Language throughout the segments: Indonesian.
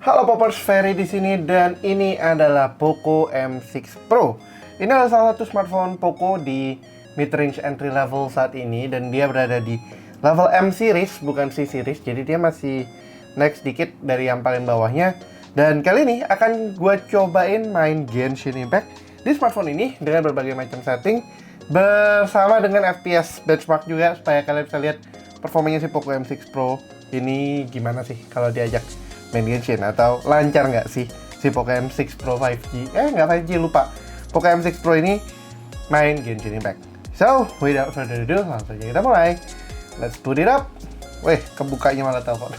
Halo Poppers, Ferry di sini dan ini adalah Poco M6 Pro. Ini adalah salah satu smartphone Poco di mid-range entry level saat ini dan dia berada di level M series bukan C series. Jadi dia masih naik sedikit dari yang paling bawahnya. Dan kali ini akan gue cobain main Genshin Impact di smartphone ini dengan berbagai macam setting bersama dengan FPS benchmark juga supaya kalian bisa lihat performanya si Poco M6 Pro ini gimana sih kalau diajak main Genshin, atau lancar nggak sih si Poco M6 Pro 5G? Nggak 5G, lupa. Poco M6 Pro ini main Genshin Impact. So, without further ado, langsung aja kita mulai. Let's put it up. Weh, kebukanya malah telepon.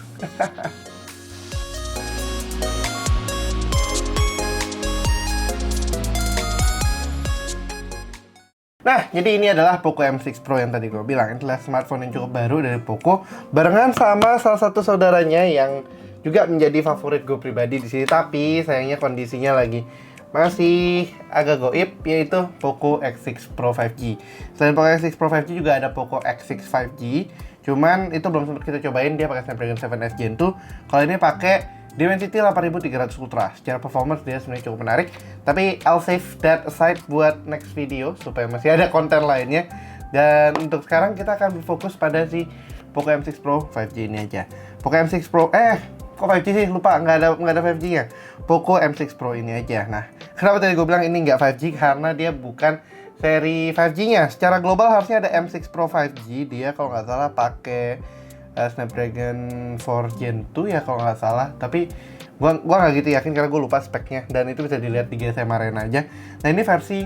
Nah, jadi ini adalah Poco M6 Pro yang tadi gue bilang. Ini adalah smartphone yang cukup baru dari Poco, barengan sama salah satu saudaranya yang juga menjadi favorit gue pribadi di sini. Tapi sayangnya kondisinya lagi masih agak goib, yaitu Poco X6 Pro 5G. Selain Poco X6 Pro 5G juga ada Poco X6 5G. Cuman itu belum sempat kita cobain, dia pakai Snapdragon 7S Gen 2. Kalau ini pakai Dimensity 8300 Ultra. Secara performance dia sebenarnya cukup menarik. Tapi I'll save that aside buat next video supaya masih ada konten lainnya. Dan untuk sekarang kita akan berfokus pada si Poco M6 Pro 5G ini aja. Poco M6 Pro kok 5G sih? Lupa, nggak ada 5G nya. Poco M6 Pro ini aja. Nah, kenapa tadi gue bilang ini nggak 5G? Karena dia bukan seri 5G nya. Secara global harusnya ada M6 Pro 5G. Dia kalau nggak salah pakai Snapdragon 4 Gen 2 ya kalau nggak salah. Tapi gua nggak gitu yakin karena gue lupa speknya. Dan itu bisa dilihat di GSM Arena aja. Nah, ini versi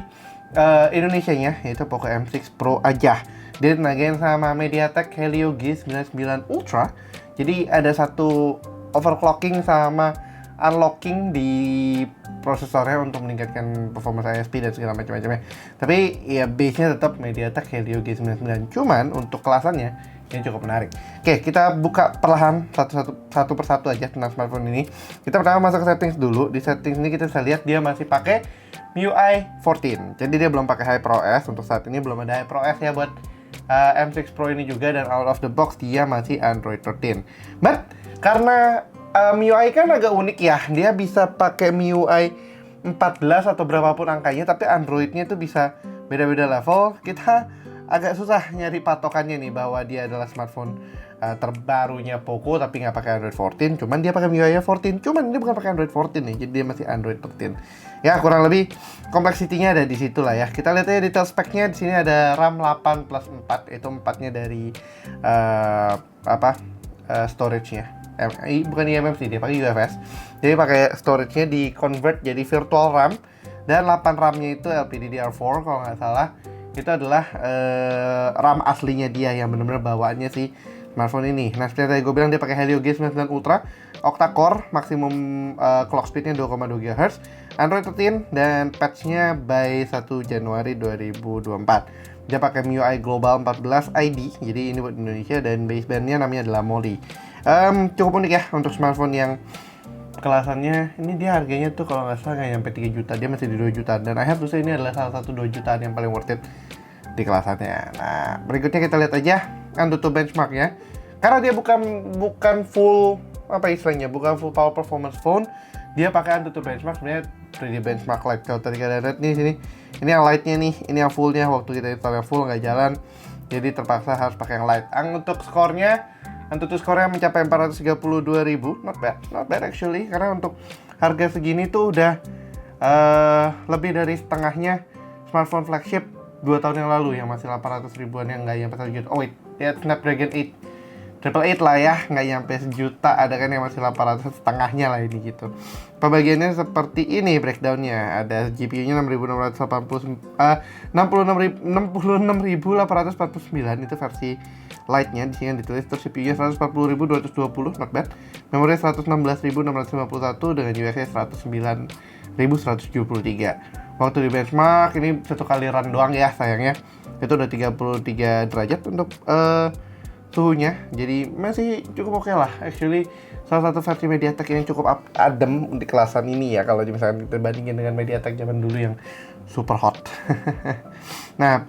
Indonesia nya, yaitu Poco M6 Pro aja. Dia tenagain sama MediaTek Helio G99 Ultra. Jadi ada satu overclocking sama unlocking di prosesornya untuk meningkatkan performance ISP dan segala macam-macamnya. Tapi ya base-nya tetap MediaTek Helio G99. Cuman untuk kelasannya ini cukup menarik. Oke, kita buka perlahan satu persatu aja tentang smartphone ini. Kita pertama masuk ke settings dulu. Di settings ini kita bisa lihat dia masih pakai MIUI 14. Jadi dia belum pakai HyperOS. Untuk saat ini belum ada HyperOS ya buat M6 Pro ini juga, dan out of the box dia masih Android 13. But karena MIUI kan agak unik ya, dia bisa pakai MIUI 14 atau berapapun angkanya, tapi Androidnya itu bisa beda-beda level. Kita agak susah nyari patokannya nih bahwa dia adalah smartphone terbarunya Poco tapi nggak pakai Android 14. Cuman dia pakai MIUI 14, cuman dia bukan pakai Android 14 nih, jadi dia masih Android 13. Ya kurang lebih kompleksitinya ada di situ lah ya. Kita lihat aja detail speknya. Di sini ada RAM 8 plus 4, itu 4-nya dari storage-nya. Bukan eMMC, dia pakai UFS. Jadi pakai storage-nya di convert jadi virtual RAM, dan 8 RAM-nya itu LPDDR4 kalau nggak salah. Itu adalah RAM aslinya dia yang benar-benar bawaannya si smartphone ini. Nah, seperti tadi gue bilang dia pakai Helio G99 Ultra, octa-core, maksimum clock speed-nya 2,2 GHz, Android 13, dan patch-nya by 1 Januari 2024. Dia pakai MIUI Global 14 ID, jadi ini buat Indonesia, dan baseband-nya namanya adalah Molly. Cukup unik ya untuk smartphone yang kelasannya. Ini dia harganya tuh kalau nggak salah nggak nyampe 3 juta, dia masih di 2 jutaan, dan I have to say ini adalah salah satu 2 jutaan yang paling worth it di kelasannya. Nah, berikutnya kita lihat aja Antutu benchmarknya. Karena dia bukan full bukan full power performance phone, dia pakai Antutu benchmark, sebenarnya 3D benchmark Lite. Kalau tadi kalian lihat nih sini, ini yang Lite-nya nih, ini yang full-nya. Waktu kita install yang full nggak jalan, jadi terpaksa harus pakai yang Lite. Untuk skornya, Antutu skornya mencapai 432.000, not bad actually, karena untuk harga segini tuh udah lebih dari setengahnya smartphone flagship 2 tahun yang lalu yang masih 800 ribuan, yang nggak nyampe 1 juta. Oh wait, ya Snapdragon 888 lah ya, nggak nyampe 1 juta, ada kan yang masih 800, setengahnya lah ini gitu. Pembagiannya seperti ini breakdownnya. Ada GPU-nya 66.849, itu versi Lite-nya. Di sini yang ditulis terus CPU-nya 140.220, not bad. Memori 116.651 dengan UFS 109.173. Waktu di benchmark ini satu kali run doang ya sayangnya. Itu udah 33 derajat untuk suhunya. Jadi masih cukup oke lah. Actually salah satu versi MediaTek yang cukup adem di kelasan ini ya, kalau misalkan kita bandingin dengan MediaTek zaman dulu yang super hot. Nah,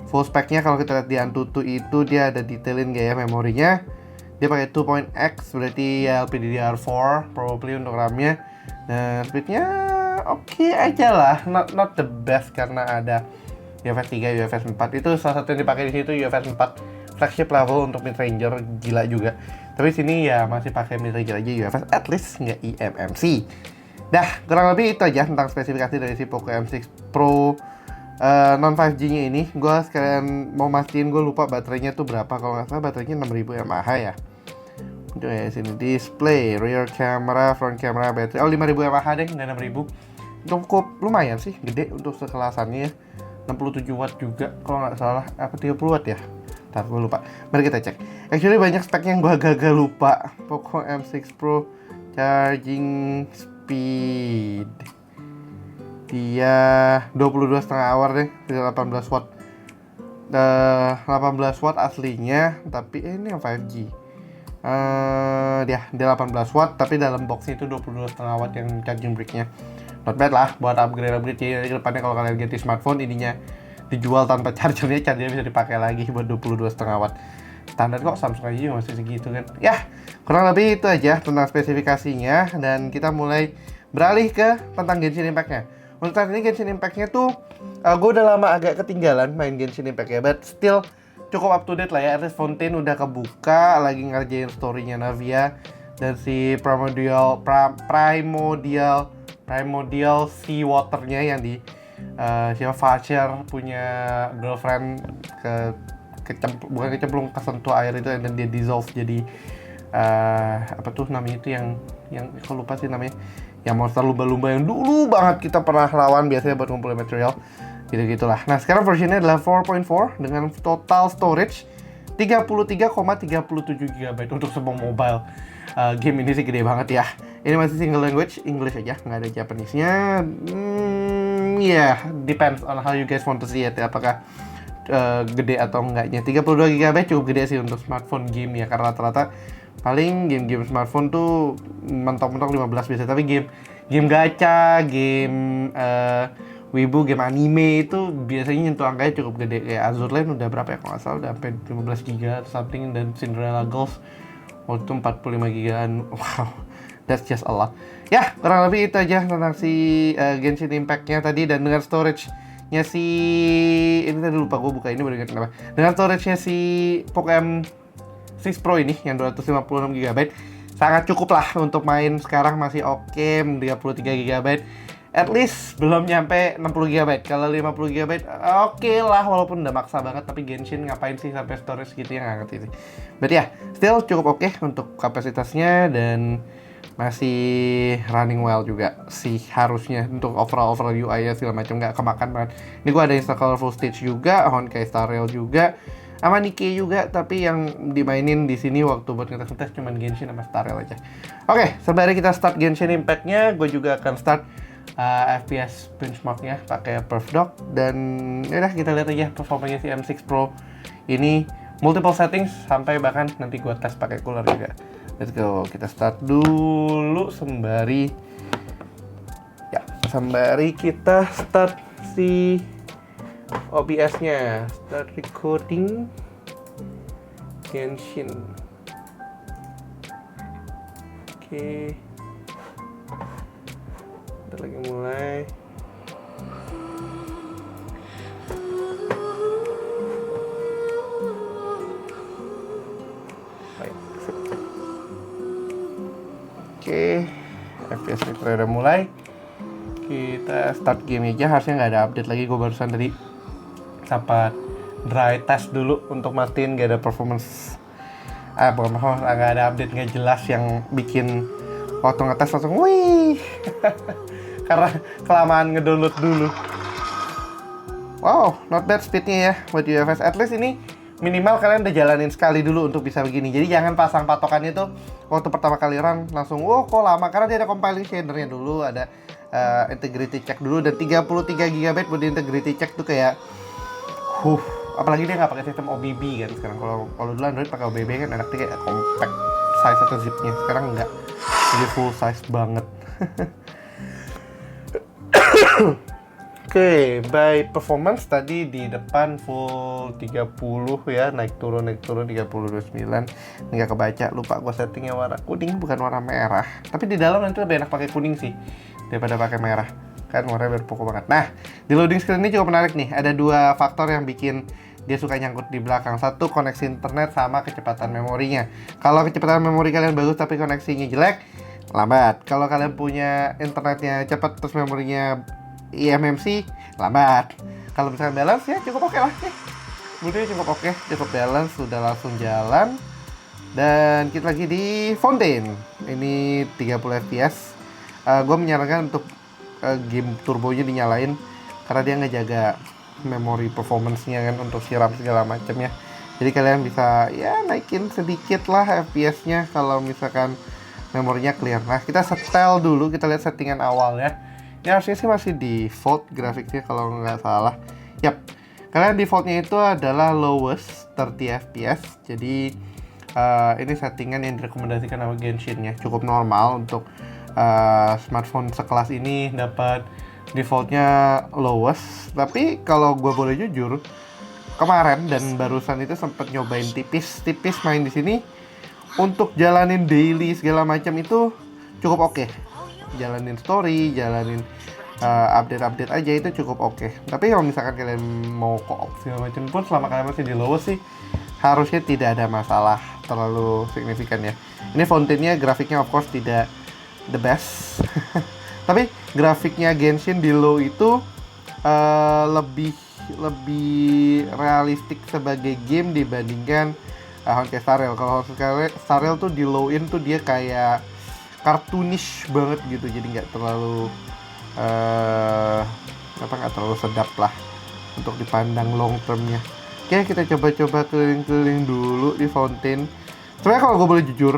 full spec-nya kalau kita lihat di Antutu itu dia ada detailin gak ya memorinya. Dia pakai 2.x berarti ya LPDDR4 probably untuk RAM-nya. Dan speednya oke aja lah, not the best karena ada UFS 3, UFS 4. Itu salah satu yang dipakai di situ UFS 4 flagship level untuk mid ranger, gila juga. Tapi sini ya masih pakai mid ranger aja UFS, at least nggak eMMC. Dah, kurang lebih itu aja tentang spesifikasi dari si Poco M6 Pro non 5G nya ini. Gue sekalian mau mastiin, gue lupa baterainya tuh berapa. Kalau nggak salah baterainya 6000 mAh ya. Itu ya sini display, rear camera, front camera, baterai 5000 mAh deh, nggak 6000. Cukup lumayan sih, gede untuk sekelasannya. 67 watt juga kalau nggak salah, apa 30 watt ya. Ntar gue lupa, mari kita cek. Actually banyak spek yang gue agak lupa. Poco M6 Pro charging speed dia 22,5 hour deh, 18 watt. 18 watt aslinya, tapi ini yang 5G. Dia 18 watt, tapi dalam box itu 22,5 watt yang charging brick-nya. Not bad lah buat upgrade. Jadi ke depannya kalau kalian ganti smartphone, ininya dijual tanpa chargernya bisa dipakai lagi buat 22,5 watt. Standar kok, Samsung aja juga masih segitu kan. Ya, kurang lebih itu aja tentang spesifikasinya. Dan kita mulai beralih ke tentang Genshin Impact-nya. Untuk saat ini Genshin Impact-nya tuh gue udah lama agak ketinggalan main Genshin Impact ya, but still cukup up to date lah ya. At least Fontaine udah kebuka, lagi ngerjain story-nya Navia. Dan si Primordial Sea Water-nya yang di siapa Fatcher punya girlfriend bukan kecemplung, kesentuh air itu dan dia dissolve jadi apa tuh namanya itu yang aku lupa sih namanya, yang monster lumba-lumba yang dulu banget kita pernah lawan biasanya buat ngumpulin material gitu-gitulah. Nah sekarang versionnya adalah 4.4 dengan total storage 33,37 GB untuk semua mobile. Game ini sih gede banget ya. Ini masih single language, English aja, nggak ada Japanese-nya. Depends on how you guys want to see it ya, apakah gede atau enggaknya. 32 GB cukup gede sih untuk smartphone game ya, karena rata-rata paling game-game smartphone tuh mentok-mentok 15 biasa, tapi game gacha, game wibu, game anime itu biasanya nyentuh angkanya cukup gede. Kayak Azur Lane udah berapa ya, kalau nggak salah udah sampai 15 GB atau something, dan Cinderella Girls waktu itu 45 GB-an. Wow, that's just a lot. Ya, kurang lebih itu aja tentang si Genshin Impact-nya tadi. Dan dengan storage-nya si ini tadi lupa gue buka ini baru ingat kenapa. Dengan storage-nya si Poco M6 Pro ini yang 256 GB sangat cukup lah untuk main sekarang, masih oke. 33 GB at least belum nyampe 60 GB. Kalau 50 GB oke lah, walaupun udah maksa banget, tapi Genshin ngapain sih sampai storage gitu ya, nggak ngerti sih. Berarti ya still cukup oke untuk kapasitasnya dan masih running well juga sih harusnya. Untuk overall UI ya segala macam nggak kemakan banget. Ini gua ada install Colorful Stage juga, Honkai Star Rail juga, sama Nikkei juga, tapi yang dimainin di sini waktu buat ngetes cuman Genshin sama Star Rail aja. Oke, sembari kita start Genshin Impact-nya, gue juga akan start FPS benchmark-nya pakai PerfDock. Dan yaudah kita lihat aja performanya si M6 Pro ini, multiple settings sampai bahkan nanti gue tes pakai cooler juga. Let's go, kita start dulu sembari kita start si OBS-nya. Start recording Genshin. Oke. Kita lagi mulai. Baik. Oke, FPS kita udah mulai. Kita start game aja, harusnya nggak ada update lagi. Gue barusan tadi sempat dry test dulu untuk mastiin nggak ada performance. Bukan performance, nggak ada update nggak jelas yang bikin waktu ngetes langsung wih. Karena kelamaan ngedownload dulu. Wow, not bad speednya ya buat UFS. At least ini minimal kalian udah jalanin sekali dulu untuk bisa begini. Jadi jangan pasang patokannya tuh waktu pertama kali run langsung kok lama, karena dia ada compiling shadernya dulu, ada integrity check dulu. Dan 33 GB buat integrity check tuh kayak apalagi dia nggak pakai sistem OBB kan sekarang. Kalau dulu Android pakai OBB kan enaknya kayak compact size atau zipnya. Sekarang enggak, jadi full size banget. Oke, by performance tadi di depan full 30 ya, naik turun 30 29. Nggak kebaca, lupa gue settingnya warna kuning bukan warna merah. Tapi di dalam nanti lebih enak pakai kuning sih daripada pakai merah. Kan warnanya berpokok banget. Nah, di loading screen ini cukup menarik nih. Ada dua faktor yang bikin dia suka nyangkut di belakang. Satu, koneksi internet sama kecepatan memorinya. Kalau kecepatan memori kalian bagus tapi koneksinya jelek, lambat. Kalau kalian punya internetnya cepat terus memorinya eMMC, lambat. Kalau misalkan balance ya cukup oke lah. Menurutnya cukup oke, cukup balance, sudah langsung jalan. Dan kita lagi di Fountain. Ini 30 fps. Gue menyarankan untuk game turbonya dinyalain karena dia ngejaga memory performance-nya kan untuk siram segala macamnya. Jadi kalian bisa ya naikin sedikit lah fps-nya kalau misalkan memorinya clear. Nah, kita setel dulu, kita lihat settingan awal ya. Ini harusnya sih masih default grafiknya kalau nggak salah. Yap, kalian defaultnya itu adalah lowest 30 fps. Jadi ini settingan yang direkomendasikan sama Genshin-nya. Cukup normal untuk smartphone sekelas ini dapat defaultnya lowest. Tapi kalau gue boleh jujur, kemarin dan barusan itu sempat nyobain tipis main di sini untuk jalanin daily segala macam itu cukup oke. Jalanin story, jalanin update aja itu cukup oke. Tapi kalau misalkan kalian mau co-op segala macam pun selama kalian masih di lowest sih harusnya tidak ada masalah terlalu signifikan ya. Ini Fountain-nya grafiknya of course tidak the best. Tapi grafiknya Genshin di low itu lebih realistik sebagai game dibandingkan Honkai Star Rail. Kalau Honkai Star Rail tuh di low in tuh dia kayak cartoonish banget gitu, jadi nggak terlalu nggak terlalu sedap lah untuk dipandang long termnya. Oke, kita coba keliling-keliling dulu di Fountain. Sebenarnya kalau gue boleh jujur,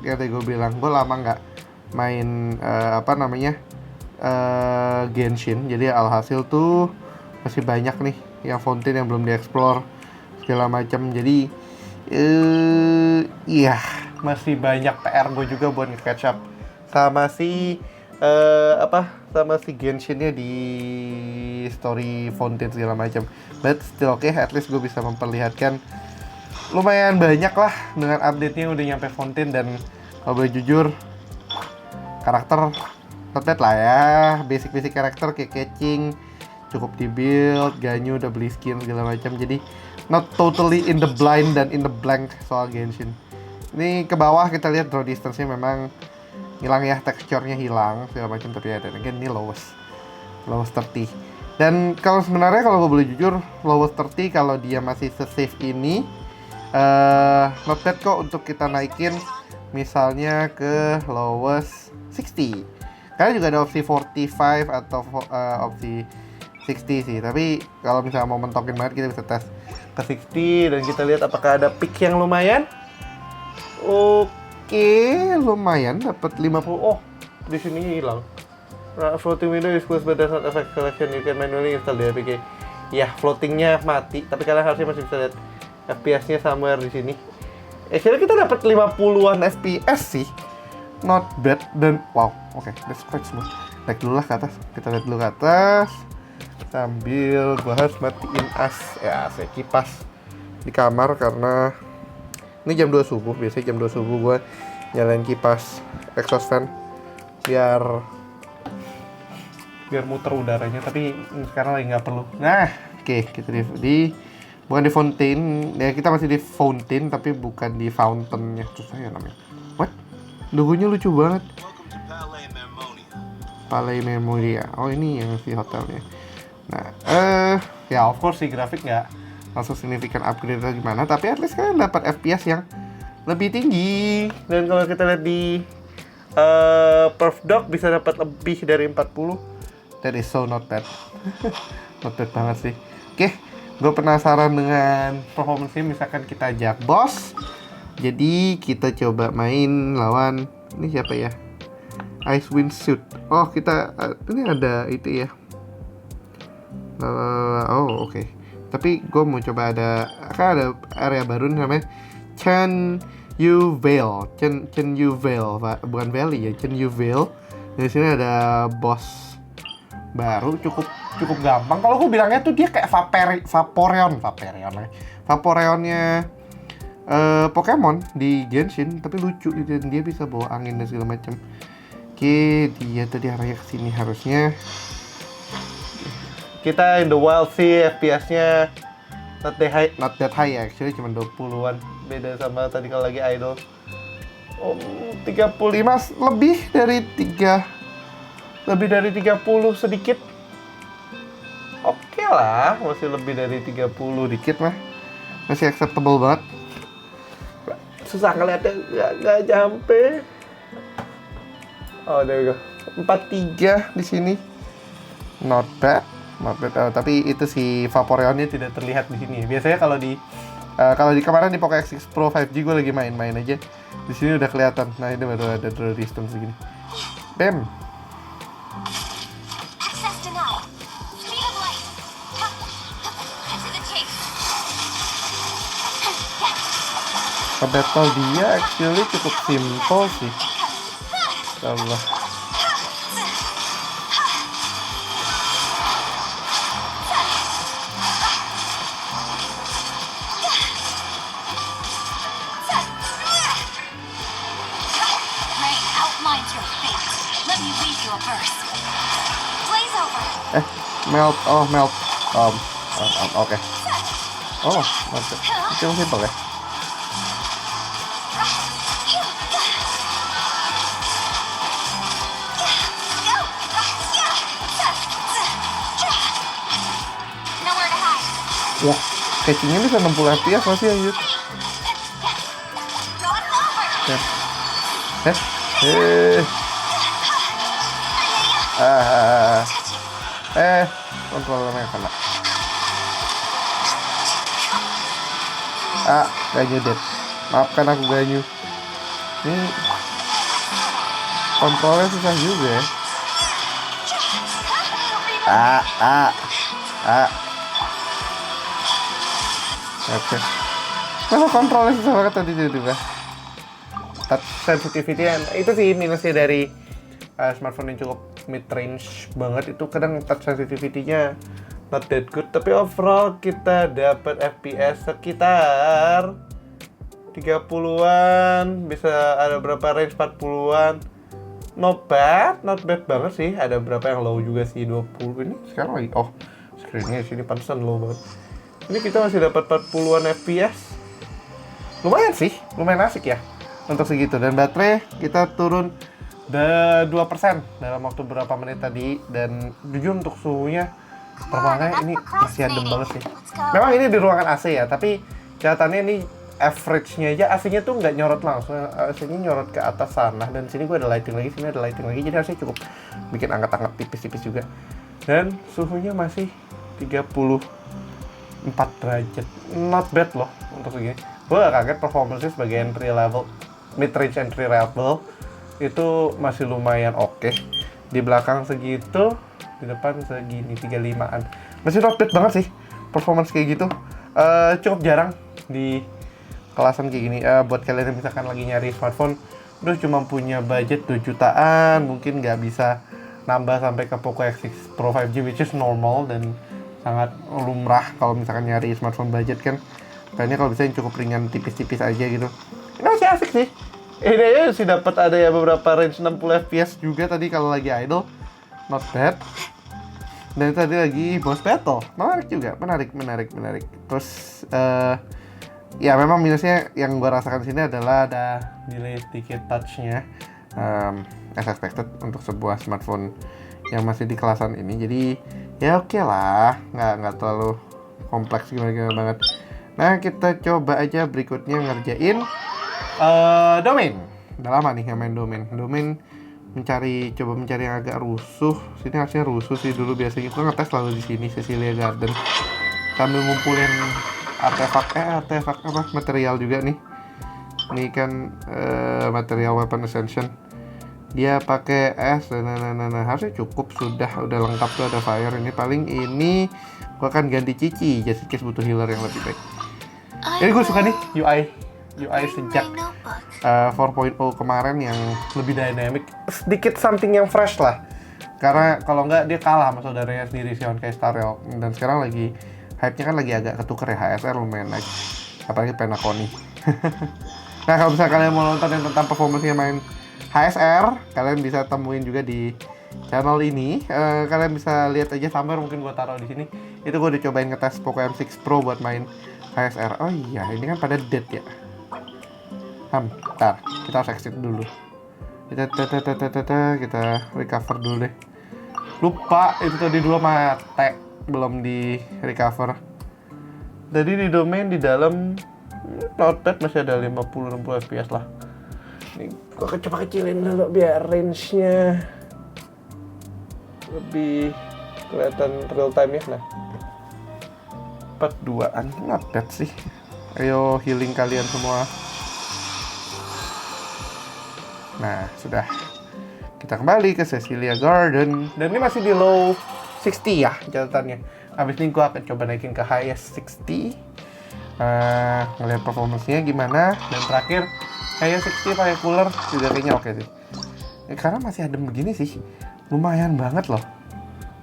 ya tadi gue bilang gue lama nggak main Genshin, jadi alhasil tuh masih banyak nih yang Fountain yang belum dieksplor segala macam. Jadi iya, masih banyak PR gue juga buat nge-catch up sama si Genshin-nya di story Fountain segala macam. But still okay, at least gue bisa memperlihatkan lumayan banyak lah dengan update-nya udah nyampe Fountain. Dan kalau boleh jujur, karakter not bad lah ya, basic karakter kayak catching cukup di build, Ganyu udah beli skin segala macam, jadi not totally in the blind dan in the blank soal Genshin. Ini ke bawah kita lihat draw distance-nya memang hilang ya, teksturnya hilang segala macam, tapi ya dan again ini lowest 30. Dan kalau sebenarnya kalau gue boleh jujur, lowest 30 kalau dia masih se-safe ini not bad kok untuk kita naikin misalnya ke lowest 60. Karena juga ada opsi 45 atau opsi 60 sih, tapi kalau misalnya mau mentokin banget kita bisa tes ke 60 dan kita lihat apakah ada pick yang lumayan. Oke, lumayan dapat 50. Oh, di sini hilang. Floating window is closed but does not affect selection. You can manually install the APK. Ya, floatingnya mati, tapi kalian harusnya masih bisa lihat FPS-nya somewhere di sini. Akhirnya kita dapat 50-an FPS sih. Not bad. Dan wow, oke, that's quite smooth. Naik dulu lah ke atas. Kita lihat dulu ke atas. Sambil gua harus matiin saya kipas di kamar karena ini jam 2 subuh. Biasanya jam 2 subuh gua nyalain kipas exhaust fan biar muter udaranya, tapi sekarang lagi nggak perlu. Nah, oke, kita bukan di Fountain ya, kita masih di Fountain tapi bukan di Fountain-nya. Susah ya namanya. What? Logonya lucu banget. Palais Memoria. Oh, ini yang si hotelnya. Nah, ya of course sih grafik nggak langsung signifikan upgrade atau gimana, tapi at least kalian dapat FPS yang lebih tinggi. Dan kalau kita lihat di Perf Dock bisa dapat lebih dari 40. That is so not bad. Not bad banget sih. Oke, gue penasaran dengan performance-nya. Misalkan kita ajak boss, jadi kita coba main lawan ini siapa ya? Icewind Suit. Oh, kita ini ada itu ya. Oh, oke. Tapi gue mau coba ada area baru namanya Chen Yu Vale, Pak. Bukan Valley ya, Chen Yu Vale. Di sini ada boss baru, cukup cukup gampang. Kalau gue bilangnya tuh dia kayak Vaporeonnya Pokemon di Genshin, tapi lucu gitu, dan dia bisa bawa angin dan segala macam. Oke, dia tadi arahnya ke sini harusnya. Kita in the wild sih FPS-nya not that high actually, cuma 20-an. Beda sama tadi kalau lagi idle. 35 lebih dari 30 sedikit. Oke lah, masih lebih dari 30 dikit mah. Masih acceptable banget. Susah ngeliatnya, nggak nyampe. Oh, there we go. 43 di sini. Not bad. Tapi itu si Vaporeonnya tidak terlihat di sini. Biasanya kalau di kemarin di Poco X6 Pro 5G gue lagi main-main aja. Di sini udah kelihatan. Nah, ini baru ada draw distance segini. Bam. Battle dia actually cukup simple sih. Allah. Melt. Oke. Oh, mantap. Itu yang simple ya. Wah, catchingnya bisa 60 fps masih ya, Yud. Kontrolnya kena. Ganyu dead. Maafkan aku Ganyu. Ini kontrolnya susah juga ya. Oke. Kenapa kontrolnya susah banget tadi tiba-tiba? Touch sensitivity itu sih minusnya dari smartphone yang cukup mid range banget, itu kadang touch sensitivity-nya not that good, tapi overall kita dapat FPS sekitar 30-an, bisa ada berapa range 40-an. Not bad banget sih. Ada berapa yang low juga sih, 20 ini sekarang lagi. Oh, screen-nya sini pantesan low banget. Ini kita masih dapat 40-an FPS. Lumayan sih, lumayan asik ya untuk segitu. Dan baterai kita turun 2% dalam waktu beberapa menit tadi. Dan jujur untuk suhunya performanya ini masih adem banget sih. Memang ini di ruangan AC ya, tapi kelihatannya ini average-nya aja AC-nya tuh nggak nyorot langsung, AC-nya nyorot ke atas sana. Dan sini gue ada lighting lagi, sini ada lighting lagi, jadi AC cukup bikin anget-anget tipis-tipis juga. Dan suhunya masih 34 derajat, not bad loh untuk segini. Gue gak kaget performance-nya sebagai entry level, mid-range entry level itu masih lumayan oke. Di belakang segitu, di depan segini 35-an, masih not bad banget sih performance kayak gitu. Cukup jarang di kelasan kayak gini. Buat kalian yang misalkan lagi nyari smartphone, udah cuma punya budget 2 jutaan, mungkin nggak bisa nambah sampai ke Poco X6 Pro 5G, which is normal dan sangat lumrah kalau misalkan nyari smartphone budget kan. Kayaknya kalau bisa yang cukup ringan, tipis-tipis aja gitu. Ini masih asik sih. Ini aja sih dapat ada ya beberapa range 60 fps juga tadi kalau lagi idle. Not bad. Dan tadi lagi boss battle. Menarik juga, menarik. Terus ya memang minusnya yang gue rasakan di sini adalah ada delay sedikit touch-nya. As expected untuk sebuah smartphone yang masih di kelasan ini. Jadi ya oke lah, nggak terlalu kompleks gimana banget. Nah, kita coba aja berikutnya ngerjain domain. Udah lama nih main domain. Domain coba mencari yang agak rusuh. Sini harusnya rusuh sih dulu, biasanya gue ngetes selalu di sini Cecilia Garden. Sambil ngumpulin artefak apa material juga nih. Ini kan material weapon ascension. Dia pakai es, nah harusnya cukup, udah lengkap tuh, ada fire. Ini paling ini gua akan ganti Cici, just in case butuh healer yang lebih baik. Jadi gue suka nih UI sejak 4.0 kemarin yang lebih dynamic, sedikit something yang fresh lah Karena kalau nggak dia kalah sama saudaranya sendiri si Honkai Star Rail. Dan sekarang lagi hype-nya kan lagi agak ketuker ya, HSR lumayan naik. Apalagi Penacony. Nah kalau misalnya kalian mau nonton yang tentang performance-nya main HSR, kalian bisa temuin juga di channel ini. Kalian bisa lihat aja sampai mungkin gua taruh di sini. Itu gua udah cobain ngetes Poco M6 Pro buat main HSR. Oh iya, ini kan pada dead ya. Bentar, kita harus exit dulu. Kita recover dulu deh. Lupa itu tadi dulu mate, belum di recover. Jadi di domain di dalam not bad, masih ada 50-60 fps lah. Ini gua coba kecilin dulu biar range-nya lebih kelihatan real time ya. Nah 42an, not bad sih. Ayo healing kalian semua. Nah sudah, kita kembali ke Cecilia Garden. Dan ini masih di low 60 ya catatannya. Abis ini gua akan coba naikin ke highest 60. Ngeliat performance-nya gimana. Dan terakhir highest 60 pakai cooler juga kayaknya oke sih. Karena masih adem begini sih, lumayan banget loh.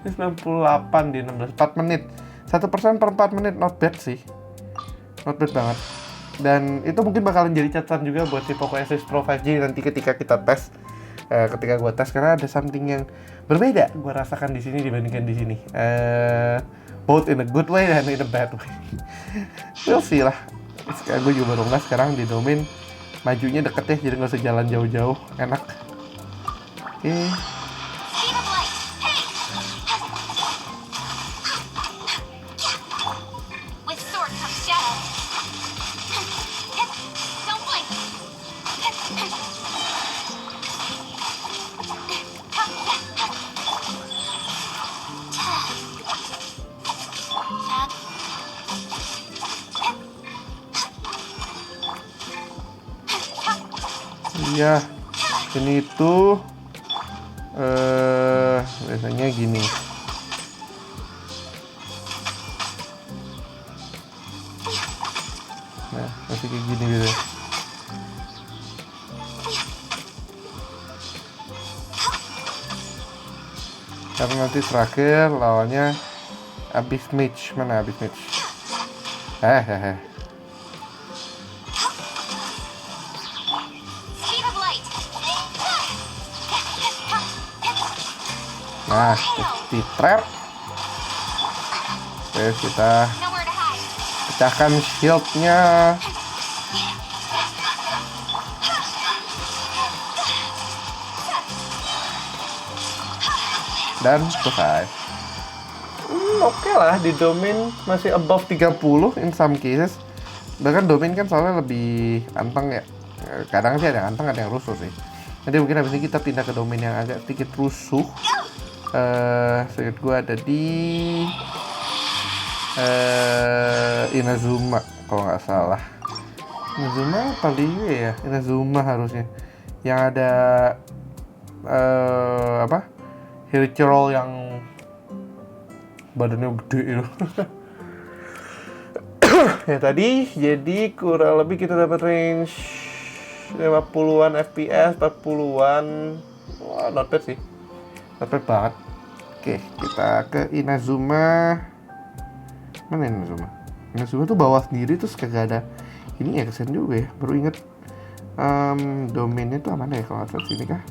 Ini 98 di 16, 4 menit. 1% per 4 menit, not bad sih. Not bad banget. Dan itu mungkin bakalan jadi catatan juga buat si Poco S6 Pro 5G nanti ketika kita tes. Ketika gue tes, karena ada something yang berbeda gue rasakan di sini dibandingkan di sini. Both in a good way dan in a bad way. We'll see lah. Sekarang gue juga baru nggak sekarang di domain majunya deket ya, jadi nggak usah jalan jauh-jauh, enak. Oke. Iya, ini itu biasanya gini. Nah, masih kayak gini gitu. Karena nanti terakhir lawannya abis match. Mana abis match? Nah, di trap. Terus kita pecahkan shieldnya. Dan selesai. Oke lah, di domain masih above 30 in some cases. Bahkan domain kan soalnya lebih anteng ya. Kadang sih ada yang anteng, ada yang rusuh sih. Nanti mungkin habis ini kita pindah ke domain yang agak sedikit rusuh. Seingat gue ada di Inazuma kalau nggak salah. Inazuma apa Liwe ya? Inazuma harusnya. Yang ada Hilichurl yang badannya gede itu. Ya tadi jadi kurang lebih kita dapat range 50-an FPS, 40-an. Wah, not bad sih. Not banget. Oke, kita ke Inazuma. Mana Inazuma? Inazuma tuh bawah sendiri terus kagak ada ini ya, kesian juga ya. Baru inget domainnya tuh mana ya kalau nggak sini kah?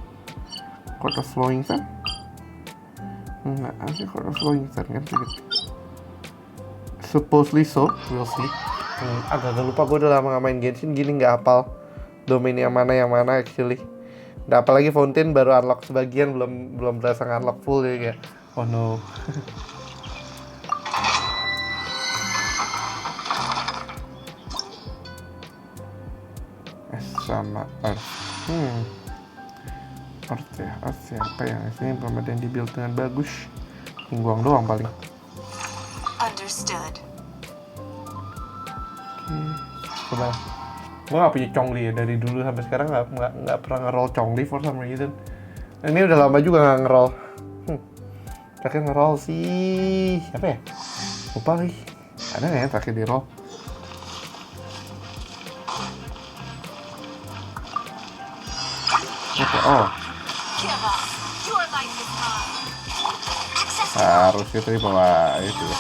Court of Flowing Sun? Enggak, ada Court of Flowing Sun kan sedikit. Supposedly so, we'll see. Agak lupa, gue udah lama nggak main Genshin gini, nggak hafal domain yang mana actually. Nah, apalagi Fountain baru unlock sebagian, belum berasa unlock full ya kayak. Oh no. S sama Earth. Earth ya, apa yang ini belum ada yang dibuild dengan bagus. Tingguang doang paling. Understood. Coba. Gue gak punya Chongli ya, dari dulu sampai sekarang nggak pernah nge-roll Chongli for some reason. Ini udah lama juga nggak nge-roll. Terakhir nge-roll sih apa ya? Lupa lagi. Ada nggak ya terakhir di roll? Oh. Harusnya tadi bawa itu ya.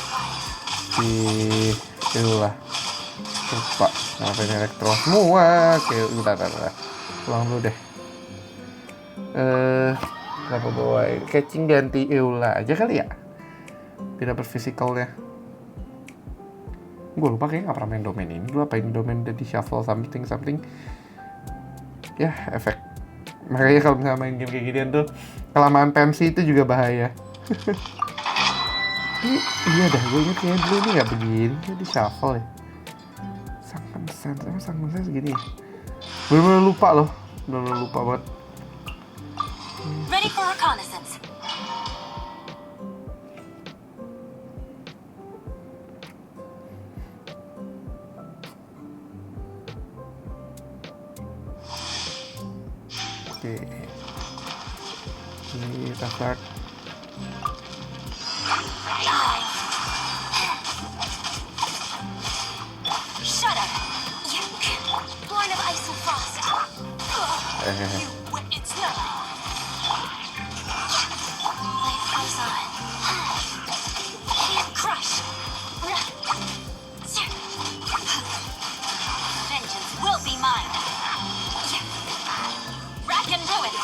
Itulah. Lupa. Ngapain elektro semua. Oke, bentar. Pulang dulu deh. Kenapa bawa catching ganti Eula aja kali ya? Tidak berfisikalnya. Gue lupa kayaknya gak pernah main domain ini. Gue apain domain udah di shuffle something. Ya, efek. Makanya kalau misalnya main game kayak ginian tuh kelamaan pensi itu juga bahaya. Iya dah, gue inget kayaknya dulu ini gak begini. Di shuffle ya. Sang segini ya. Bener-bener lupa loh. Bener-bener lupa banget. Ready for reconnaissance. Oke. Ini start. Shut up. You born of ice and frost. You witness nothing. Life goes on. Crush. Vengeance will be mine. Rack and ruin.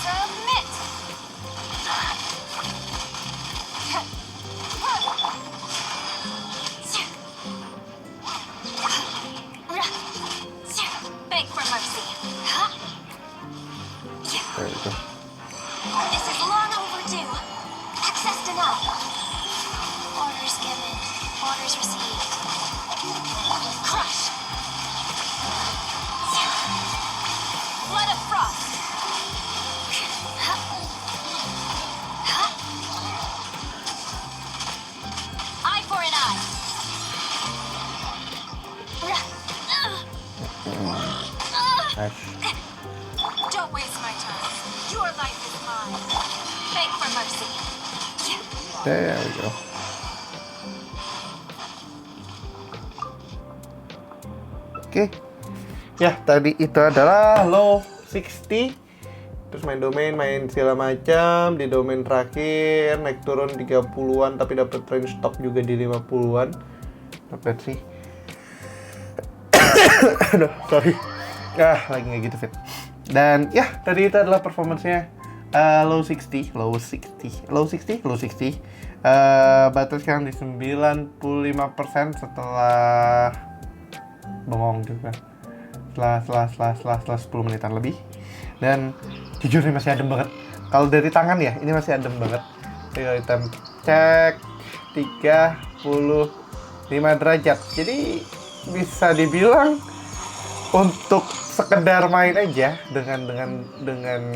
Submit. Beg for mercy. Kayak gitu. This is long overdue. Access denied. Orders given. Orders received. Crush. Blood of frost. Eye for an eye. Ash. Don't waste my time. Your life is mine. Beg for mercy. There we go. Oke. Ya, tadi itu adalah low 60. Terus main domain, main segala macam. Di domain terakhir naik turun 30-an tapi dapat range top juga di 50-an. Dapat sih. Aduh, sorry. Lagi nggak gitu fit. Dan ya, tadi itu adalah performance-nya low 60. Batas sekarang di 95% setelah bengong juga. Setelah 10 menitan lebih. Dan jujur ini masih adem banget. Kalau dari tangan ya, ini masih adem banget. Kita cek 35 derajat. Jadi bisa dibilang untuk sekedar main aja dengan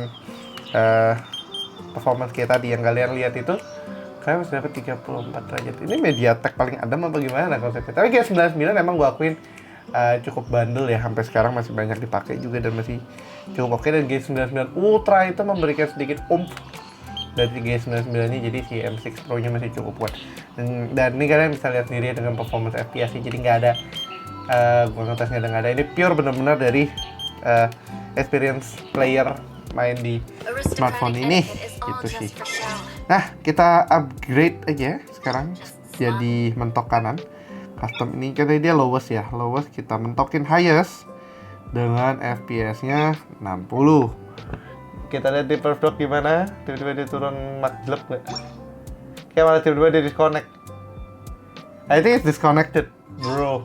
performance kita tadi yang kalian lihat itu, kalian masih dapat 34 derajat. Ini MediaTek paling adem apa gimana konsepnya? Tapi G99 emang gua akuin cukup bandel ya, sampai sekarang masih banyak dipakai juga dan masih cukup oke. Dan G99 Ultra itu memberikan sedikit dari G99 nya, jadi si M6 Pro nya masih cukup kuat. Dan ini kalian bisa lihat sendiri dengan performance FPS nya, jadi nggak ada gua ngetesnya nggak ada. Ini pure benar-benar dari experience player main di smartphone ini gitu sih. Nah, kita upgrade aja sekarang jadi mentok kanan. Custom ini karena dia lowest ya. Lowest kita mentokin highest dengan FPS-nya 60. Kita lihat di first dock gimana. Tiba-tiba dia turun makjleb nggak? Kayak malah tiba-tiba dia disconnect. I think it's disconnected, bro.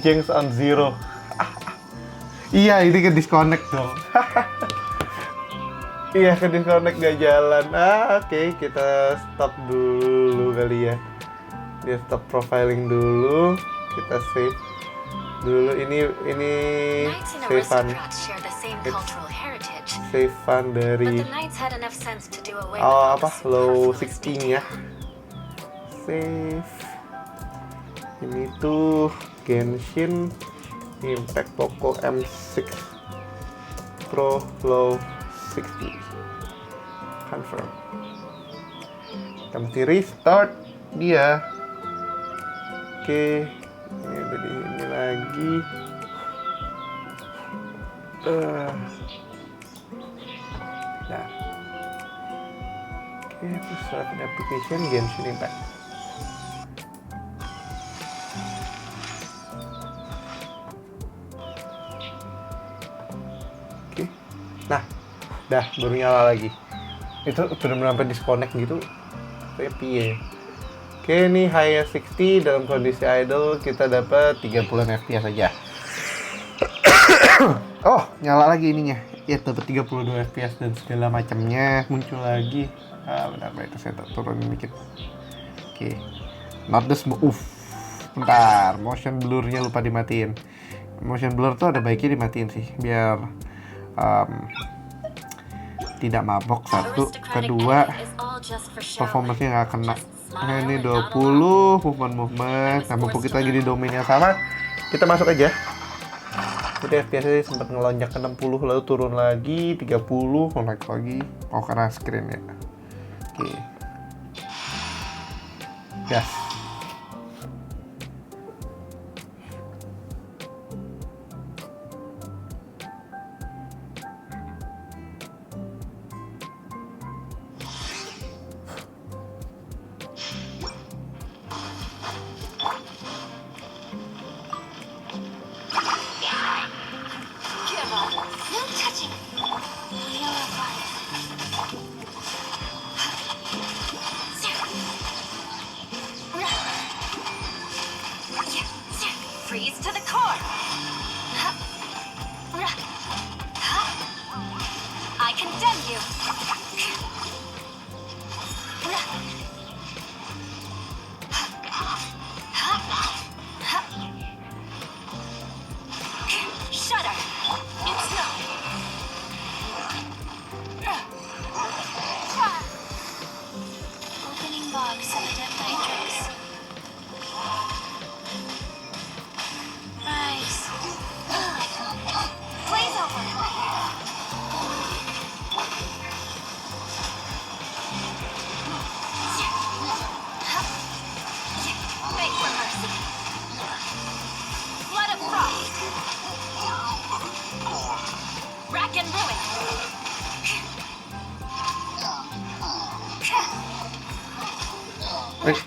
Jinx on 0. Iya, ini ke disconnect dong. Iya, ke disconnect gak jalan. Oke, kita stop dulu kali ya. Dia stop profiling dulu. Kita save dulu. Ini save fun. Save fun dari low 16 ya. Save. Ini tuh Genshin Impact Poco M6 Pro low 60. Confirm. Kita mesti restart dia. Oke, ini lagi. Nah. Oke, terus start application Genshin Impact. Oke. Nah, dah baru nyala lagi. Itu benar-benar sampai disconnect gitu. Kayak piye. Oke, ini high 60 dalam kondisi idle kita dapat 30 fps aja. Oh, nyala lagi ininya. Ya, dapat 32 fps dan segala macamnya muncul lagi. Bentar, itu saya turunin dikit. Oke. Not the smooth. Bentar, motion blur-nya lupa dimatiin. Motion blur tuh ada baiknya dimatiin sih, biar tidak mabok. Satu, kedua, performance-nya nggak kena. Nah, ini 20 movement. Nah, mumpung kita lagi di domain yang sama, kita masuk aja. Jadi FPS-nya sempat ngelonjak ke 60, lalu turun lagi 30, naik lagi. Oh, karena screen ya. Oke. Gas. No touching. You're fine. Freeze to the core. I condemn you. Shudder. It's no. Opening box of the Nitrix. Rise. Blaze over. Beg for mercy. Blood of frost. Rack and ruin.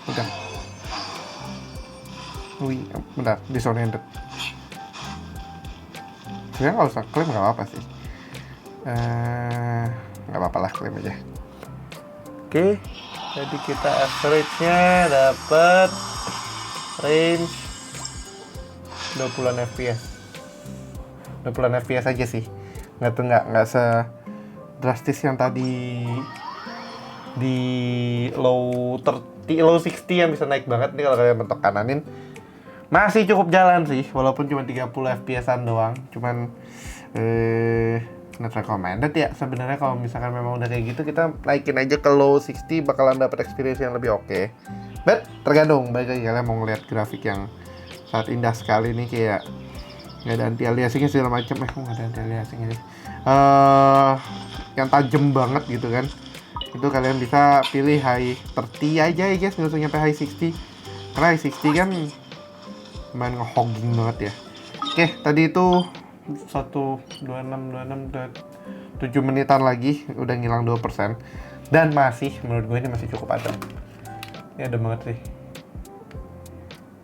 Udah. Wih, bentar, disoriented. Sebenarnya kalau usah klaim nggak apa-apa sih. Nggak apa-apa lah, klaim aja. Oke, jadi kita average-nya dapat range 20-an fps. 20-an fps aja sih. Nggak se-drastis yang tadi di low 30, low 60 yang bisa naik banget. Nih kalau kalian mentok kananin masih cukup jalan sih, walaupun cuma 30 fps-an doang. Cuman not recommended ya sebenarnya. Kalau misalkan memang udah kayak gitu, kita naikin aja ke low 60, bakalan dapat experience yang lebih oke. But tergantung, balik lagi kalian mau ngeliat grafik yang sangat indah sekali nih, kayak nggak ada anti aliasingnya segala macam. Nggak ada anti aliasingnya sih. Yang tajam banget gitu kan. Itu kalian bisa pilih high 30 aja ya guys, nggak usah nyampe high 60. Karena high 60 kan main ngehogging banget ya. Oke, tadi itu 7 menitan lagi udah ngilang 2%. Dan masih, menurut gue ini masih cukup adem. Ini adem banget sih.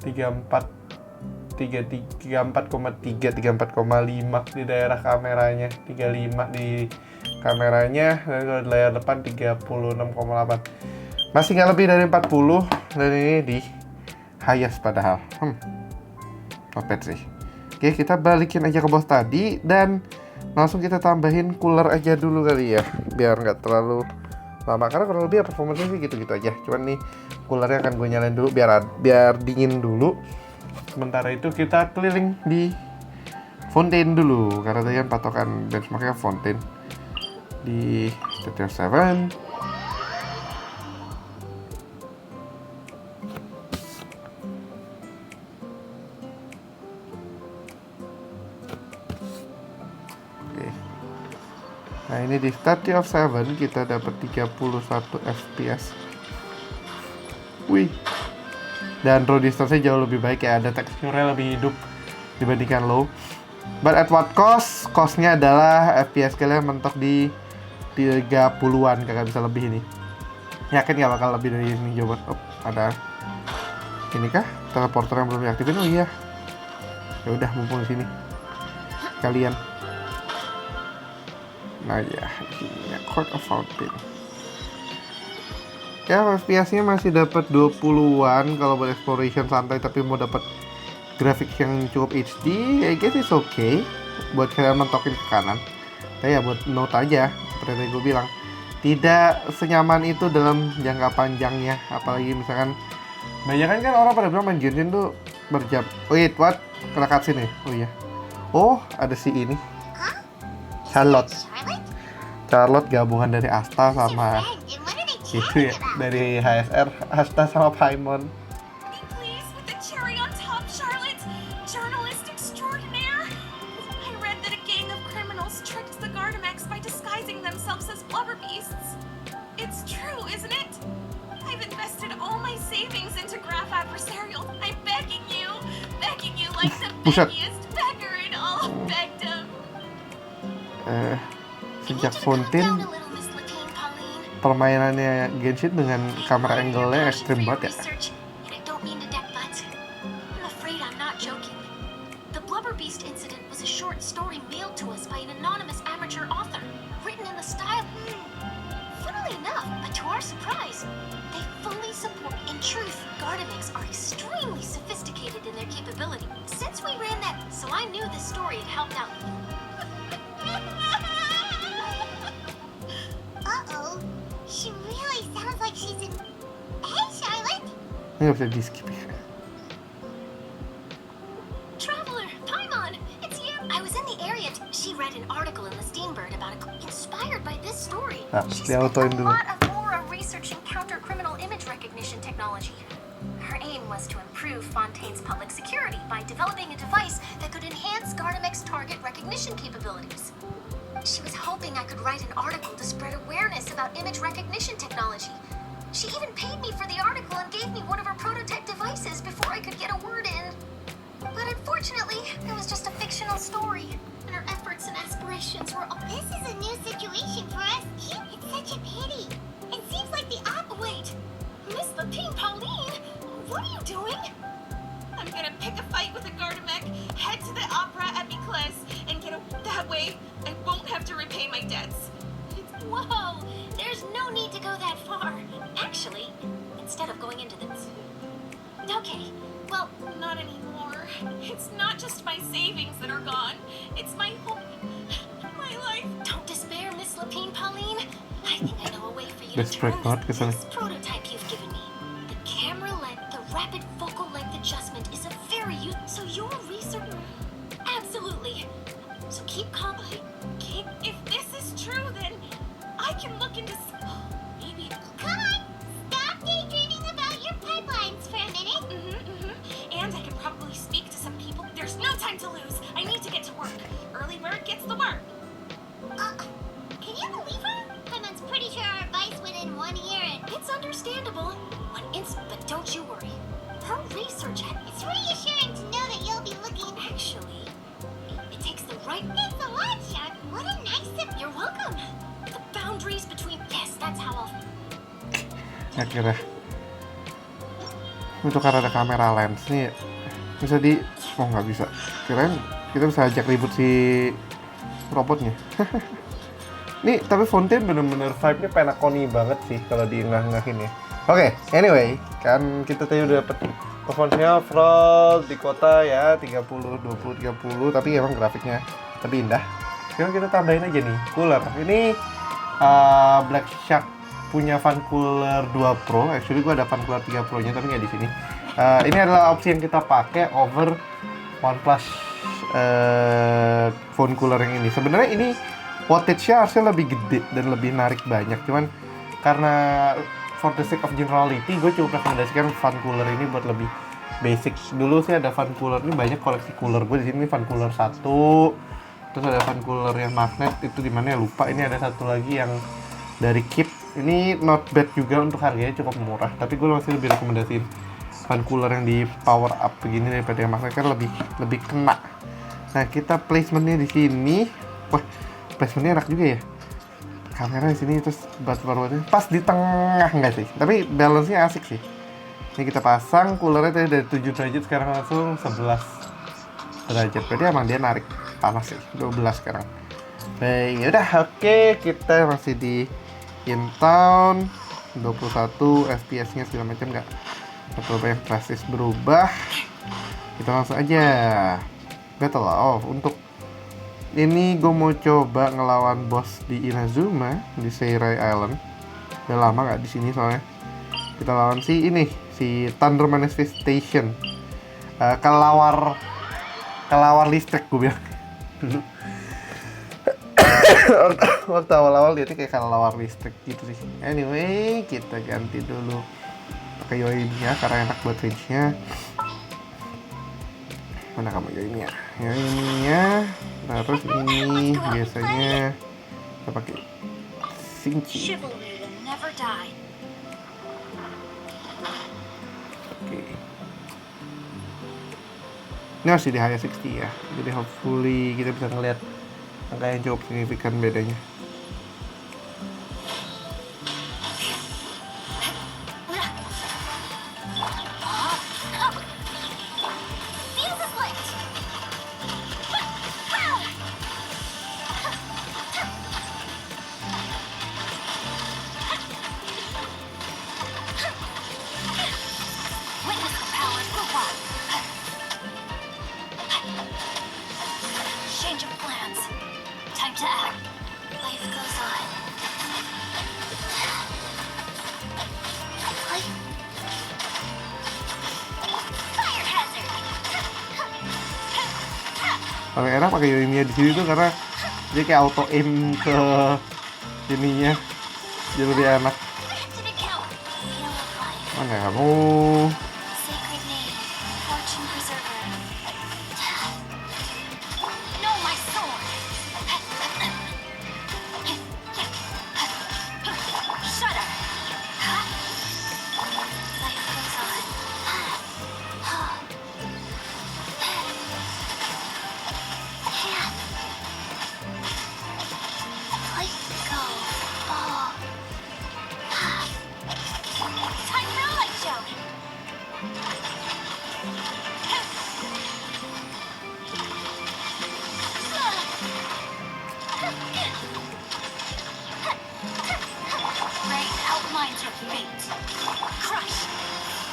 34,3, 34,5 di daerah kameranya, 35 di kameranya, dan kalau di layar depan 36,8. Masih nggak lebih dari 40, dan ini di highest padahal. Opet sih. Oke, kita balikin aja ke bos tadi dan langsung kita tambahin cooler aja dulu kali ya, biar nggak terlalu lama. Karena kurang lebih performanya sih gitu-gitu aja. Cuman nih coolernya akan gue nyalain dulu biar dingin dulu. Sementara itu kita keliling di Fontaine dulu, karena tadi kan patokan benchmarknya Fontaine di Tetris 7. Nah, ini di Statue of 7 kita dapat 31 fps. Wih. Dan draw distance-nya jauh lebih baik ya, ada teksturnya lebih hidup. dibandingkan low. But at what cost? Cost-nya adalah FPS kalian mentok di 30-an, kagak bisa lebih ini. Yakin gak bakal lebih dari ini jawaban. Oh, ada ini kah? Teleporter yang belum diaktifin. Oh iya. Ya udah, mumpung di sini. Kalian. Nah ya, ini Court of Fountain. Ya, FPS-nya masih dapat 20-an kalau buat exploration santai, tapi mau dapat grafik yang cukup HD, I guess it's okay buat kalian mentokin ke kanan. Tapi ya buat note aja, seperti yang gue bilang, tidak senyaman itu dalam jangka panjangnya. Apalagi misalkan banyak kan orang pada bilang main Genshin tuh berjam. Wait, what? Kena cutscene nih? Oh iya. Oh, ada si ini, Charlotte. Charlotte gabungan dari Asta sama itu ya, dari HSR, Asta sama Paimon. Please, with the cherry on top, Charlotte, journalist extraordinaire. I read that a gang of criminals tricked the Gardamex by disguising themselves as blubber beasts. It's true, isn't it? I've invested all my savings into Graph Adversarial. I'm begging you like the Buset. beggiest beggar in all of begdom. Sejak Fountain, permainannya Genshin dengan kamera angle-nya ekstrim banget ya. I'm afraid I'm not joking. The Blubber Beast incident was a short story mailed to us by an anonymous amateur author, written in the style. Funnily enough, but to our surprise, they fully support. In truth, Gardamex are extremely sophisticated in their capability. Since we ran that, so I knew this story had helped out. Uh-oh. She really sounds like she's in... Hey, Charlotte! Ini nggak bisa di skip ya. Traveler, Paimon, it's you. I was in the area. She read an article in the Steenbird about it, inspired by this story. Nah, She dia spent autoin a dulu. lot of Aura researching counter-criminal image recognition technology. Her aim was to improve Fontaine's public security by developing a device that could enhance Gardamex target recognition capabilities. She was hoping I could write an article to spread awareness about image recognition technology. She even paid me for the article and gave me one of her prototype devices before I could get a word in. But unfortunately, it was just a fictional story, and her efforts and aspirations were all... This is a new situation for us. It's such a pity. It seems like the Wait, Miss Lapine Pauline, what are you doing? I'm gonna pick a fight with a Gardamek, head to the opera at Micles, and get a... That way, I won't have to repay my debts. Whoa! There's no need to go that far. Actually, instead of going into this... Okay, well, not anymore. It's not just my savings that are gone. It's my whole... my life. Don't despair, Miss Lapine Pauline. I think I know a way for you to Desperate turn banget kesana. this prototype you've given me. The camera length, the rapid focal length adjustment is a very so your research... Absolutely. So keep calm. If this is true, then I can look into... Maybe... Come on! Stop daydreaming about your pipelines for a minute. And I could probably speak to some people. There's no time to lose. I need to get to work. Early bird gets the worm. Can you believe her? Paimon's pretty sure our advice went in 1 year and... It's understandable. But don't you worry. Her research... It's reassuring to know that you'll be looking... Actually, it takes the right... Thanks a lot, Shark. What a nice... You're welcome. The boundaries between... Yes, that's how I'll... Akhirnya itu karena ada kamera lens nih bisa di... Oh nggak bisa, kirain kita bisa ajak ribut si robotnya. Nih tapi Fontaine bener-bener vibe-nya penakoni banget sih kalau diengah-engahin ya. Oke, anyway, kan kita tadi udah dapet performance-nya overall di kota ya 30, 20, 30, tapi emang grafiknya lebih indah. Sekarang kita tambahin aja nih, cooler. Ini Black Shark punya Fan Cooler 2 Pro. Actually gue ada Fan Cooler 3 Pro-nya tapi nggak di sini. Ini adalah opsi yang kita pakai over OnePlus phone cooler yang ini. Sebenarnya ini wattage-nya harusnya lebih gede dan lebih narik banyak. Cuman karena for the sake of generality, gue coba rekomendasikan fan cooler ini buat lebih basic. Dulu sih ada fan cooler, ini banyak koleksi cooler gue di sini. Fan cooler 1, terus ada fan cooler yang magnet itu di mana ya lupa. Ini ada satu lagi yang dari Keep. Ini not bad juga untuk harganya cukup murah. Tapi gue masih lebih rekomendasiin fan cooler yang di power up begini daripada yang magnet kan lebih kena. Nah, kita placementnya di sini. Wah, placementnya enak juga ya. Kamera di sini terus batu-batunya pas di tengah nggak sih? Tapi balance-nya asik sih. Ini kita pasang coolernya tadi dari 7 derajat sekarang langsung 11 derajat. Berarti emang dia narik panas sih. 12 sekarang. Baik, yaudah oke, kita masih di in-town 21 FPS-nya segala macam nggak terlalu banyak drastis berubah. Kita langsung aja battle off. Untuk ini gue mau coba ngelawan bos di Inazuma di Seirai Island. Udah lama nggak di sini soalnya. Kita lawan si Thunder Manifestation. Kelawar listrik gue bilang dulu. Waktu awal-awal dia tuh kayak kelawar listrik gitu sih. Anyway, kita ganti dulu pakai Yoimiya karena enak buat range-nya. Mana kamu Yoimiya? Terus ini biasanya kita pakai Shinchi. Oke. Ini masih di high 60 ya. Jadi hopefully kita bisa ngeliat angka yang cukup signifikan bedanya. Change of plans. Time to act. Life goes on. Fire hazard. Paling enak pakai Yoimiya di sini tuh karena dia kayak auto aim ke ininya, jadi lebih enak. Didn't count. Wheel of life. Mana kamu? Sacred name. Fortune preserver. Know my sword. Shudder. Life goes on. Let go. Fall. Time for a light show. Rain outlines your fate. Crush.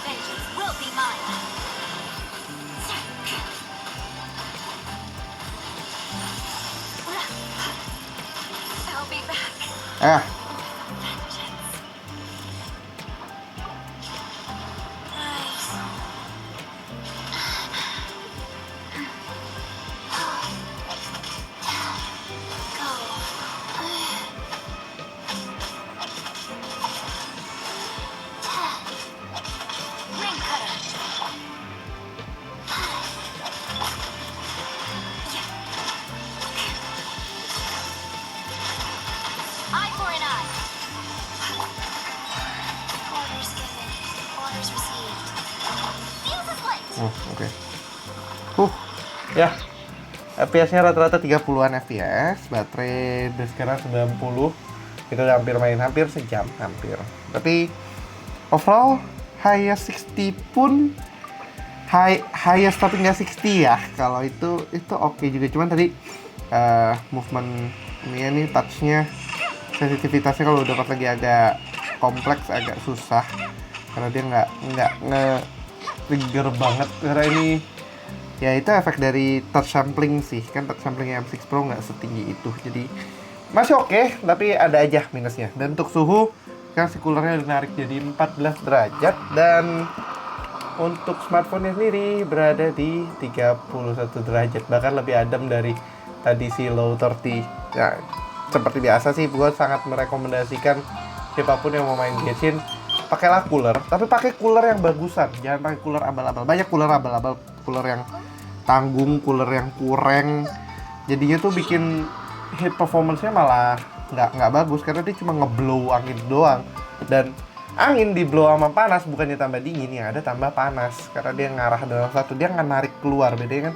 Vengeance will be mine. I'll be back. Vengeance. Nice. Go. Ring cutter. Eye for an eye. Orders given. Orders received. Fuse is lit. Oke. Ya. FPS-nya rata-rata 30-an FPS, baterai dari sekarang 90. Kita udah hampir main hampir sejam, hampir. Tapi overall highest 60 pun highest tapi nggak 60 ya. Kalau itu oke juga. Cuman tadi movement ini touch-nya, sensitivitasnya kalau udah pas lagi agak kompleks, agak susah karena dia nggak nge-trigger banget. Karena ini ya itu efek dari touch sampling sih, kan touch samplingnya M6 Pro nggak setinggi itu, jadi masih oke, tapi ada aja minusnya. Dan untuk suhu kan si coolernya dinarik jadi 14 derajat, dan untuk smartphone-nya sendiri berada di 31 derajat, bahkan lebih adem dari tadi si low 30. Ya, seperti biasa sih, gue sangat merekomendasikan siapapun yang mau main Genshin, pakailah cooler, tapi pakai cooler yang bagusan, jangan pakai cooler abal-abal. Banyak cooler abal-abal, cooler yang tanggung, cooler yang kurang, jadinya tuh bikin heat performance-nya malah nggak bagus karena dia cuma ngeblow angin doang. Dan angin di blow sama panas bukannya tambah dingin, yang ada tambah panas karena dia ngarah dalam satu, dia nggak narik keluar. Bedanya kan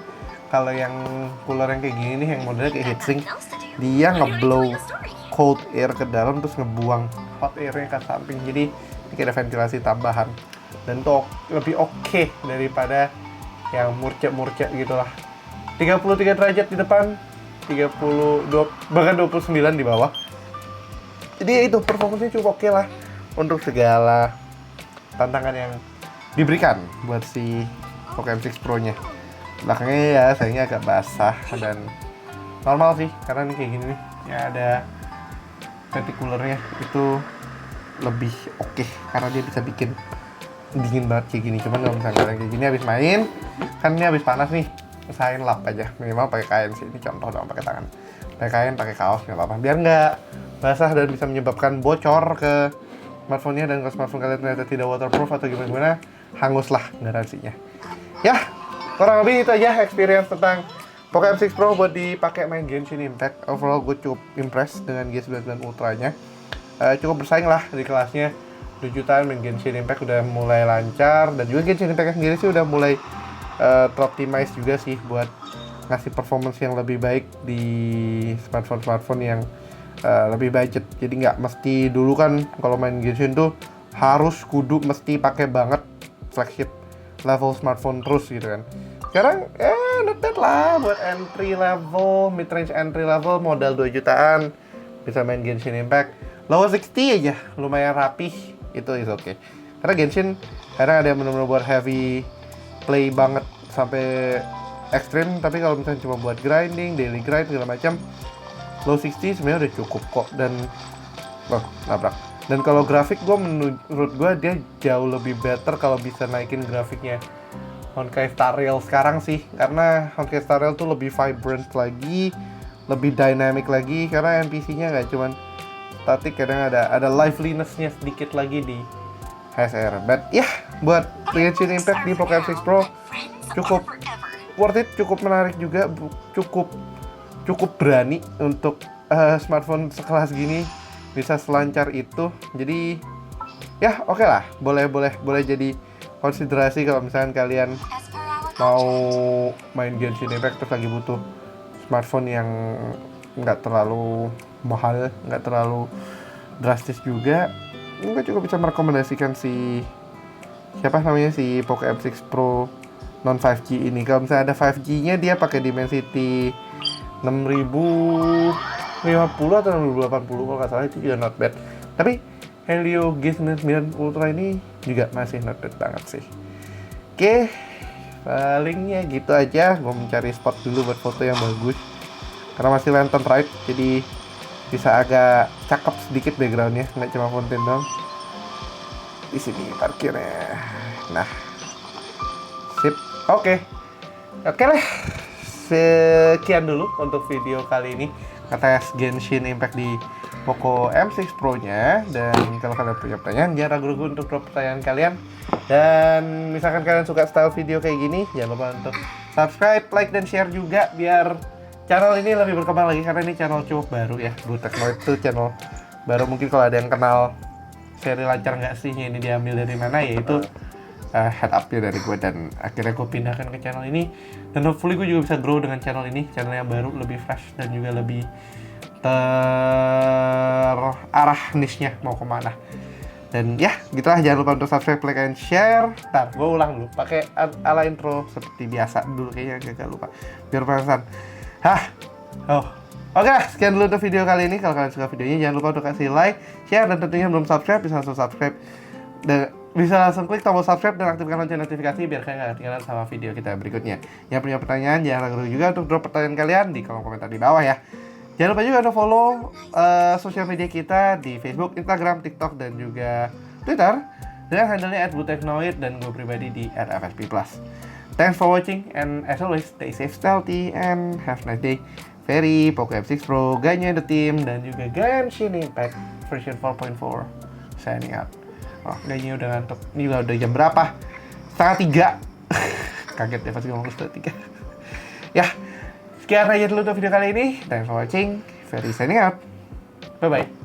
kalau yang cooler yang kayak gini nih, yang modelnya kayak heatsink, dia ngeblow cold air ke dalam terus ngebuang hot airnya ke samping, jadi ini kayak ada ventilasi tambahan dan itu lebih oke daripada yang murcek gitu lah. 33 derajat di depan, 32 bahkan 29 di bawah. Jadi ya itu performanya cukup oke lah untuk segala tantangan yang diberikan buat si Poco M6 Pro-nya. Belakangnya ya sayangnya agak basah dan normal sih karena ini kayak gini nih, ya ada particularnya itu lebih oke karena dia bisa bikin dingin banget kayak gini. Cuman kalau misalnya kalian kayak gini habis main, kan ini habis panas nih, usahain lap aja, minimal pakai kain sih, ini contoh dong, pakai tangan, pakai kain, pakai kaos nggak apa-apa, biar nggak basah dan bisa menyebabkan bocor ke smartphone-nya. Dan kalau smartphone kalian ternyata tidak waterproof atau gimana-gimana, hanguslah garansinya. Ya, kurang lebih itu aja experience tentang Poco M6 Pro buat dipakai main Genshin Impact. Overall gue cukup impressed dengan G99 Ultra-nya. Cukup bersaing lah di kelasnya. 2 jutaan main Genshin Impact udah mulai lancar, dan juga Genshin Impact sendiri sih udah mulai teroptimize juga sih buat ngasih performance yang lebih baik di smartphone yang lebih budget. Jadi nggak mesti dulu kan kalau main Genshin tuh harus kudu mesti pakai banget flagship level smartphone terus gitu kan. Sekarang not bad lah buat entry level, mid range entry level modal 2 jutaan bisa main Genshin Impact. Lower 60 aja lumayan rapih, itu is okay. Karena Genshin kadang ada yang benar-benar buat heavy play banget sampai ekstrim, tapi kalau misalnya cuma buat grinding, daily grind segala macam, low 60 sebenarnya udah cukup kok. Dan nabrak. Dan kalau grafik menurut gue dia jauh lebih better kalau bisa naikin grafiknya Honkai Star Rail sekarang sih, karena Honkai Star Rail tuh lebih vibrant lagi, lebih dynamic lagi, karena NPC-nya nggak cuman static, kadang ada liveliness-nya sedikit lagi di HSR. But ya, buat Genshin Impact di Poco M6 Pro cukup worth it, cukup menarik juga, cukup berani untuk smartphone sekelas gini bisa selancar itu. Jadi ya oke lah, boleh jadi konsiderasi kalau misalkan kalian mau main Genshin Impact terus lagi butuh smartphone yang nggak terlalu mahal, nggak terlalu drastis juga. Gue juga bisa merekomendasikan si Poco M6 Pro non 5G ini. Kalau misalnya ada 5G-nya, dia pakai Dimensity 6050 atau 6080 kalau nggak salah, itu juga not bad. Tapi Helio G99 Ultra ini juga masih not bad banget sih. Oke, palingnya gitu aja. Gue mencari spot dulu buat foto yang bagus karena masih lantern ride, jadi bisa agak cakep sedikit backgroundnya, nggak cuma fountain doang. Di sini parkirnya. Nah, sip. Oke lah. Sekian dulu untuk video kali ini ngetes Genshin Impact di Poco M6 Pro-nya. Dan kalau kalian punya pertanyaan, jangan ragu-ragu untuk drop pertanyaan kalian. Dan misalkan kalian suka style video kayak gini, jangan lupa untuk subscribe, like, dan share juga biar channel ini lebih berkembang lagi, karena ini channel cukup baru ya. Blue Technoid itu channel baru, mungkin kalau ada yang kenal seri lancar nggak sih ini diambil dari mana, yaitu head up-nya dari gue, dan akhirnya gue pindahkan ke channel ini. Dan hopefully gue juga bisa grow dengan channel ini, channel yang baru, lebih fresh dan juga lebih terarah niche-nya mau kemana. Dan ya gitulah, jangan lupa untuk subscribe, like, and share. Ntar gue ulang dulu pakai ala intro seperti biasa dulu, kayaknya agak lupa biar penasaran. Oke, sekian dulu untuk video kali ini. Kalau kalian suka videonya, jangan lupa untuk kasih like, share, dan tentunya belum subscribe bisa langsung subscribe, dan bisa langsung klik tombol subscribe dan aktifkan lonceng notifikasi biar kalian gak ketinggalan sama video kita berikutnya. Yang punya pertanyaan, jangan ragu juga untuk drop pertanyaan kalian di kolom komentar di bawah ya. Jangan lupa juga untuk follow sosial media kita di Facebook, Instagram, TikTok, dan juga Twitter dengan handle-nya @bluetechnoid, dan gue pribadi di @fsp+. Thanks for watching, and as always, stay safe, healthy, and have a nice day. Ferry, Poco M6 Pro, Ganya the Team, dan juga Genshin Impact version 4.4 signing out. Oh, Ganya udah ngantuk. Ini udah jam berapa? 2:30. Kaget ya pas ngomong 2:30. Ya, sekian aja dulu untuk video kali ini. Thanks for watching. Ferry signing out. Bye-bye.